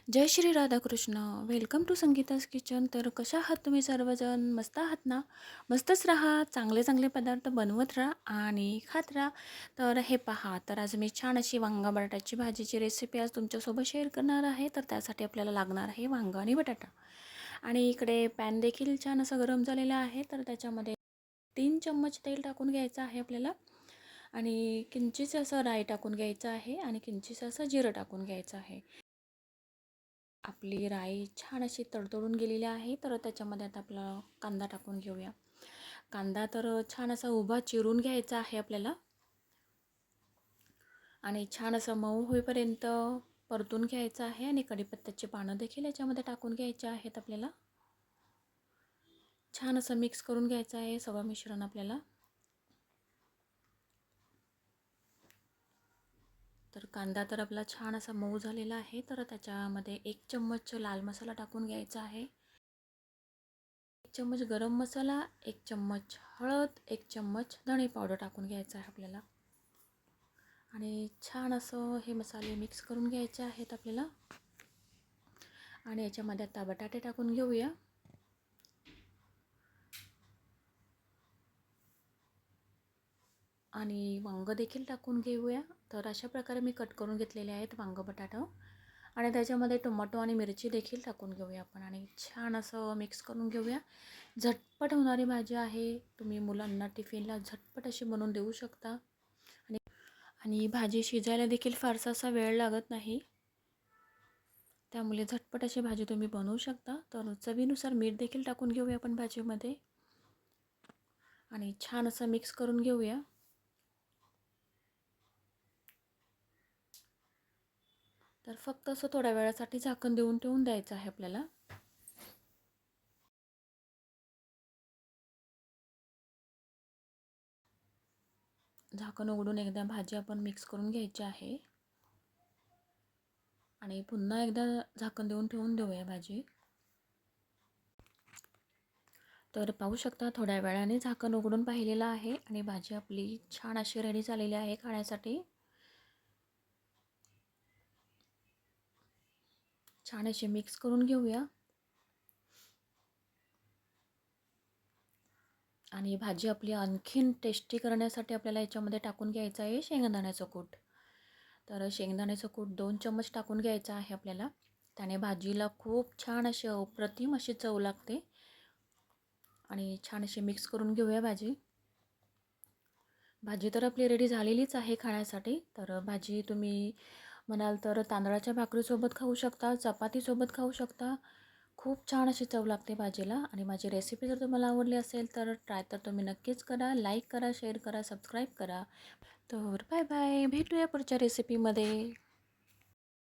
Jai Shri Radhakrishna. Welcome to Sangeeta's kitchen. तर कशा आहात तुम्ही सर्वजण? मस्त आहात ना? मस्तच राहा, चांगले चांगले पदार्थ बनवत राहा आणि खात राहा. तर हे पहा, तर आज मी छान अशी वांगा बटाट्याची भाजीची रेसिपी आज तुमच्यासोबत शेअर करणार आहे. तर त्यासाठी आपल्याला लागणार आहे वांगा आणि बटाटा. आणि इकडे पॅन देखील छान असं गरम झालेलं आहे. तर त्याच्यामध्ये 3 चम्मच तेल टाकून घ्यायचं आहे आपल्याला आणि किंचित असं राई टाकून घ्यायचं आहे आणि किंचित असं जिरं टाकून घ्यायचं आहे. आपली राई छान अशी तडतडून गेलेली आहे. तर त्याच्यामध्ये आता आपला कांदा टाकून घेऊया. कांदा तर छान असा उभा चिरून घ्यायचा आहे आपल्याला आणि छान असं मऊ होईपर्यंत परतून घ्यायचं आहे. आणि कढीपत्त्याची पानं देखील याच्यामध्ये टाकून घ्यायचे आहेत आपल्याला. छान असं मिक्स करून घ्यायचं आहे सगळं मिश्रण आपल्याला. तर कांदा तर आपला छान असा मऊ झालेला आहे. तर त्याच्यामध्ये 1 चम्मच लाल मसाला टाकून घ्यायचा आहे, 1 चम्मच गरम मसाला, 1 चम्मच हळद, 1 चम्मच धणे पावडर टाकून घ्यायचं आहे आपल्याला. आणि छान असं हे मसाले मिक्स करून घ्यायचे आहेत आपल्याला. आणि याच्यामध्ये आता बटाटे टाकून घेऊया. आणि वांगं देखील टाकून घेऊया. तर अशा प्रकारे मी कट करून घेतलेले आहेत वांगं बटाटा. आणि त्याच्यामध्ये टोमॅटो आणि मिरची देखील टाकून घेऊया आपण आणि छान असं मिक्स करून घेऊया. झटपट होणारी भाजी आहे. तुम्ही मुलांना टिफिनला झटपट अशी बनवून देऊ शकता. आणि भाजी शिजायला देखील फारसा असा वेळ लागत नाही. त्यामुळे झटपट अशी भाजी तुम्ही बनवू शकता. तर चवीनुसार मीठ देखील टाकून घेऊया आपण भाजीमध्ये आणि छान असं मिक्स करून घेऊया. तर फक्त असं थोड्या वेळासाठी झाकण देऊन ठेवून द्यायचं आहे आपल्याला. झाकण उघडून एकदा भाजी आपण मिक्स करून घ्यायची आहे आणि पुन्हा एकदा झाकण देऊन ठेवून देऊया भाजी. तर पाहू शकता थोड्या वेळाने झाकण उघडून पाहिलेलं आहे आणि भाजी आपली छान अशी रेडी झालेली आहे खाण्यासाठी. छान अशी मिक्स करून घेऊया. आणि भाजी आपली आणखीन टेस्टी करण्यासाठी आपल्याला याच्यामध्ये टाकून घ्यायचं आहे शेंगदाण्याचं कूट. तर शेंगदाण्याचं कूट 2 चम्मच टाकून घ्यायचं आहे आपल्याला. त्याने भाजीला खूप छान अशी अप्रतिम अशी चव लागते. आणि छान अशी मिक्स करून घेऊया भाजी. भाजी तर आपली रेडी झालेलीच आहे खाण्यासाठी. तर भाजी तुम्ही म्हणाल तर तांदळाच्या भाकरीसोबत खाऊ शकता, चपातीसोबत खाऊ शकता. खूप छान अशी चव लागते भाजीला. आणि माझी रेसिपी जर तुम्हाला आवडली असेल तर ट्राय तर तुम्ही नक्कीच करा. लाईक करा, शेअर करा, सबस्क्राईब करा. तर बाय बाय, भेटूया पुढच्या रेसिपीमध्ये.